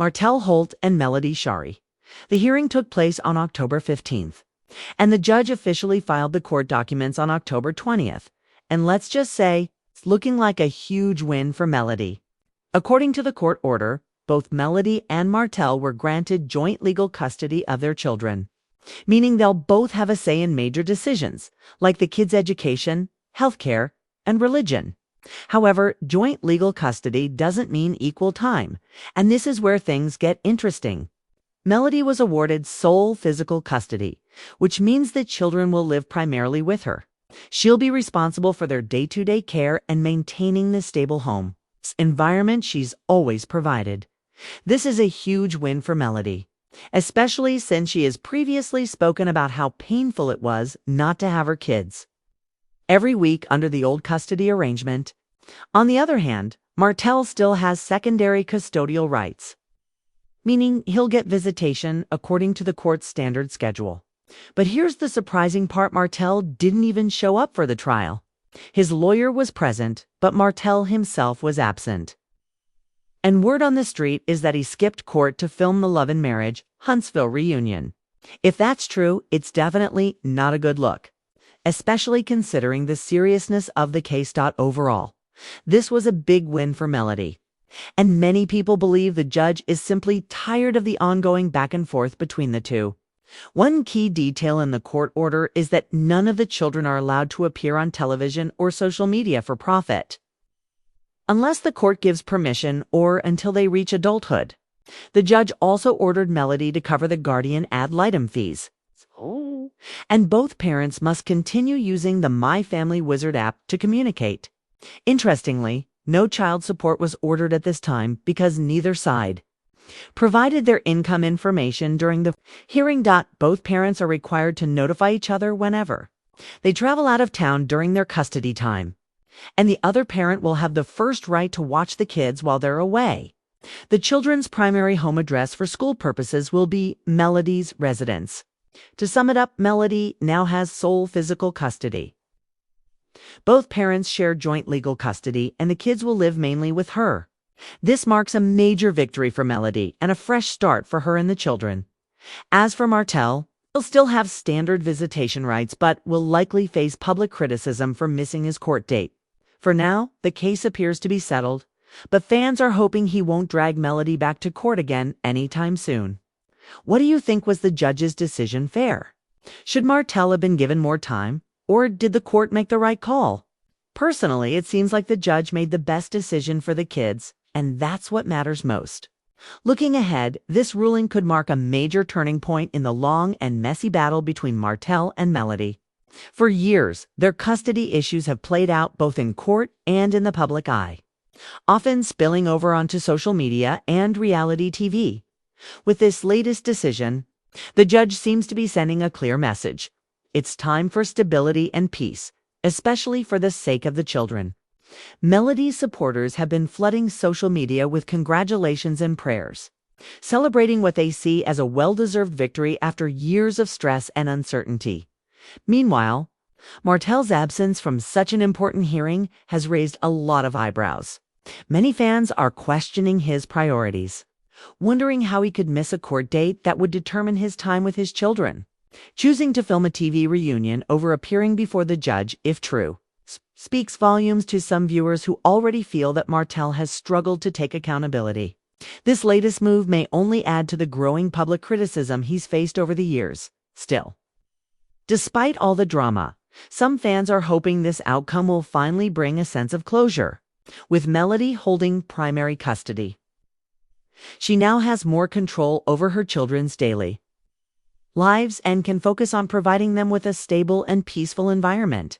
Martell Holt and Melody Shari. The hearing took place on October 15th, and the judge officially filed the court documents on October 20th. And let's just say, it's looking like a huge win for Melody. According to the court order, both Melody and Martell were granted joint legal custody of their children, meaning they'll both have a say in major decisions, like the kids' education, healthcare, and religion. However, joint legal custody doesn't mean equal time, and this is where things get interesting. Melody was awarded sole physical custody, which means that children will live primarily with her. She'll be responsible for their day-to-day care and maintaining the stable home environment she's always provided. This is a huge win for Melody, especially since she has previously spoken about how painful it was not to have her kids every week under the old custody arrangement. On the other hand, Martell still has secondary custodial rights, meaning he'll get visitation according to the court's standard schedule. But here's the surprising part: Martell didn't even show up for the trial. His lawyer was present, but Martell himself was absent. And word on the street is that he skipped court to film the Love and Marriage Huntsville reunion. If that's true, it's definitely not a good look, especially considering the seriousness of the case. Overall, this was a big win for Melody, and many people believe the judge is simply tired of the ongoing back and forth between the two. One key detail in the court order is that none of the children are allowed to appear on television or social media for profit, unless the court gives permission or until they reach adulthood. The judge also ordered Melody to cover the guardian ad litem fees. And both parents must continue using the My Family Wizard app to communicate. Interestingly, no child support was ordered at this time because neither side provided their income information during the hearing. Both parents are required to notify each other whenever they travel out of town during their custody time, and the other parent will have the first right to watch the kids while they're away. The children's primary home address for school purposes will be Melody's residence. To sum it up, Melody now has sole physical custody. Both parents share joint legal custody, and the kids will live mainly with her. This marks a major victory for Melody and a fresh start for her and the children. As for Martell, he'll still have standard visitation rights, but will likely face public criticism for missing his court date. For now, the case appears to be settled, but fans are hoping he won't drag Melody back to court again anytime soon. What do you think? Was the judge's decision fair? Should Martell have been given more time, or did the court make the right call? Personally, it seems like the judge made the best decision for the kids, and that's what matters most. Looking ahead, this ruling could mark a major turning point in the long and messy battle between Martell and Melody. For years, their custody issues have played out both in court and in the public eye, often spilling over onto social media and reality TV. With this latest decision, the judge seems to be sending a clear message. It's time for stability and peace, especially for the sake of the children. Melody's supporters have been flooding social media with congratulations and prayers, celebrating what they see as a well-deserved victory after years of stress and uncertainty. Meanwhile, Martell's absence from such an important hearing has raised a lot of eyebrows. Many fans are questioning his priorities, wondering how he could miss a court date that would determine his time with his children. Choosing to film a TV reunion over appearing before the judge, if true, speaks volumes to some viewers who already feel that Martell has struggled to take accountability. This latest move may only add to the growing public criticism he's faced over the years. Still, despite all the drama, some fans are hoping this outcome will finally bring a sense of closure. With Melody holding primary custody, she now has more control over her children's daily lives and can focus on providing them with a stable and peaceful environment.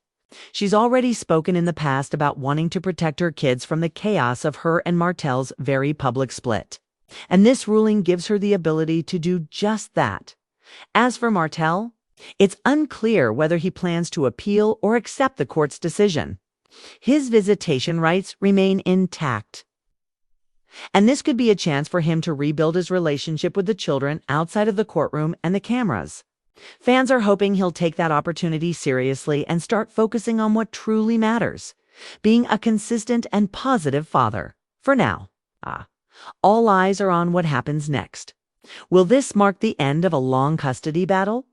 She's already spoken in the past about wanting to protect her kids from the chaos of her and Martell's very public split, and this ruling gives her the ability to do just that. As for Martell, it's unclear whether he plans to appeal or accept the court's decision. His visitation rights remain intact, and this could be a chance for him to rebuild his relationship with the children outside of the courtroom and the cameras. Fans are hoping he'll take that opportunity seriously and start focusing on what truly matters, being a consistent and positive father. For now, All eyes are on what happens next. Will this mark the end of a long custody battle?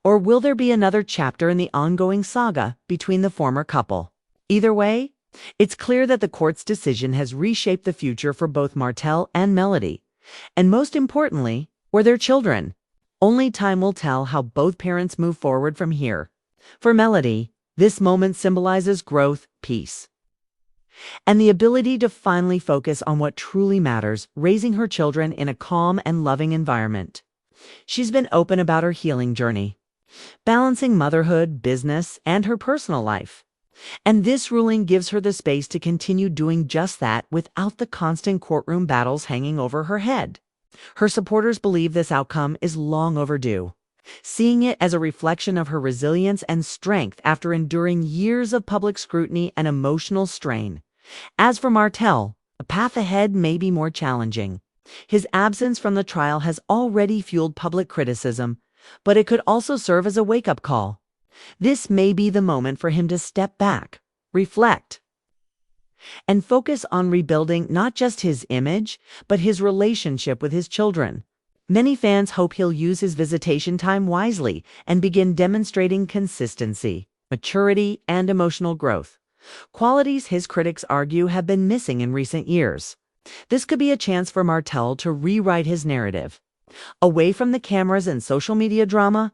Or will there be another chapter in the ongoing saga between the former couple? Either way, it's clear that the court's decision has reshaped the future for both Martell and Melody, and most importantly, for their children. Only time will tell how both parents move forward from here. For Melody, this moment symbolizes growth, peace, and the ability to finally focus on what truly matters, raising her children in a calm and loving environment. She's been open about her healing journey, balancing motherhood, business, and her personal life. And this ruling gives her the space to continue doing just that without the constant courtroom battles hanging over her head. Her supporters believe this outcome is long overdue, seeing it as a reflection of her resilience and strength after enduring years of public scrutiny and emotional strain. As for Martell, the path ahead may be more challenging. His absence from the trial has already fueled public criticism, but it could also serve as a wake-up call. This may be the moment for him to step back, reflect, and focus on rebuilding not just his image, but his relationship with his children. Many fans hope he'll use his visitation time wisely and begin demonstrating consistency, maturity, and emotional growth, qualities his critics argue have been missing in recent years. This could be a chance for Martell to rewrite his narrative, away from the cameras and social media drama,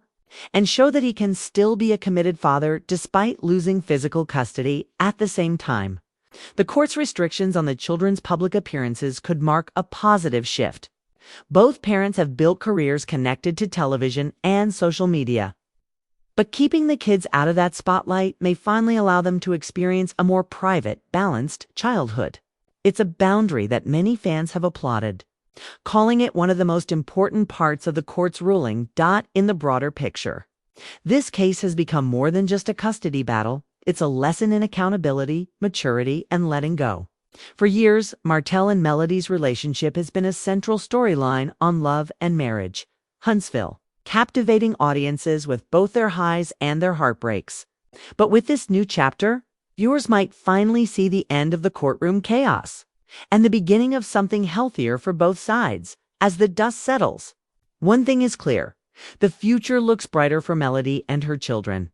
and show that he can still be a committed father despite losing physical custody at the same time. The court's restrictions on the children's public appearances could mark a positive shift. Both parents have built careers connected to television and social media, but keeping the kids out of that spotlight may finally allow them to experience a more private, balanced childhood. It's a boundary that many fans have applauded, calling it one of the most important parts of the court's ruling. In the broader picture, this case has become more than just a custody battle. It's a lesson in accountability, maturity, and letting go. For years, Martell and Melody's relationship has been a central storyline on Love and Marriage, Huntsville, captivating audiences with both their highs and their heartbreaks. But with this new chapter, viewers might finally see the end of the courtroom chaos and the beginning of something healthier for both sides. As the dust settles, one thing is clear: the future looks brighter for Melody and her children.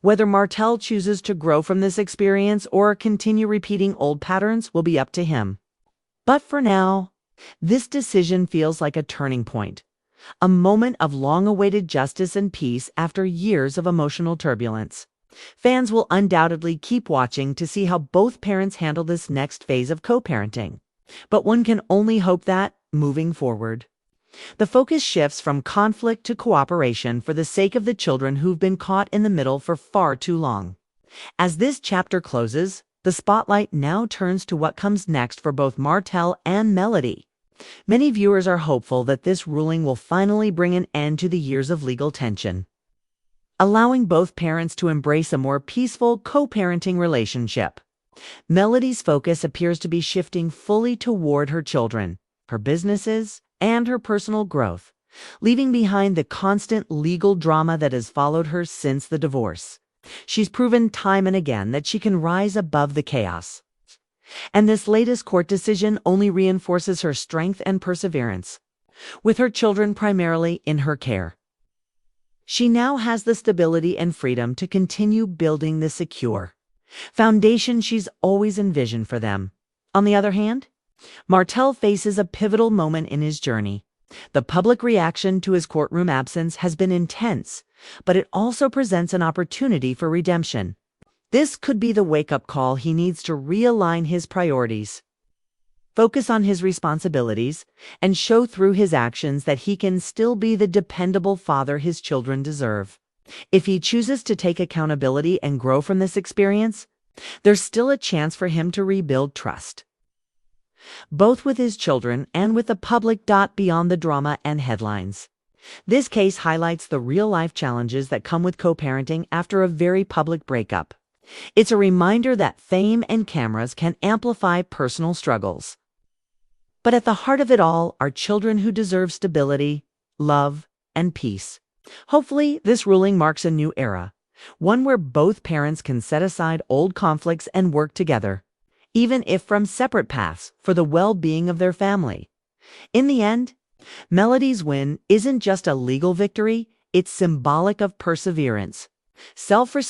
Whether Martell chooses to grow from this experience or continue repeating old patterns will be up to him. But for now, this decision feels like a turning point, a moment of long-awaited justice and peace after years of emotional turbulence. Fans will undoubtedly keep watching to see how both parents handle this next phase of co-parenting. But one can only hope that, moving forward, the focus shifts from conflict to cooperation for the sake of the children who've been caught in the middle for far too long. As this chapter closes, the spotlight now turns to what comes next for both Martell and Melody. Many viewers are hopeful that this ruling will finally bring an end to the years of legal tension, allowing both parents to embrace a more peaceful co-parenting relationship. Melody's focus appears to be shifting fully toward her children, her businesses, and her personal growth, leaving behind the constant legal drama that has followed her since the divorce. She's proven time and again that she can rise above the chaos, and this latest court decision only reinforces her strength and perseverance. With her children primarily in her care, she now has the stability and freedom to continue building the secure foundation she's always envisioned for them. On the other hand, Martell faces a pivotal moment in his journey. The public reaction to his courtroom absence has been intense, but it also presents an opportunity for redemption. This could be the wake-up call he needs to realign his priorities, focus on his responsibilities, and show through his actions that he can still be the dependable father his children deserve. If he chooses to take accountability and grow from this experience, there's still a chance for him to rebuild trust, both with his children and with the public. Beyond the drama and headlines, this case highlights the real-life challenges that come with co-parenting after a very public breakup. It's a reminder that fame and cameras can amplify personal struggles, but at the heart of it all are children who deserve stability, love, and peace. Hopefully, this ruling marks a new era, one where both parents can set aside old conflicts and work together, even if from separate paths, for the well-being of their family. In the end, Melody's win isn't just a legal victory, it's symbolic of perseverance, self-respect,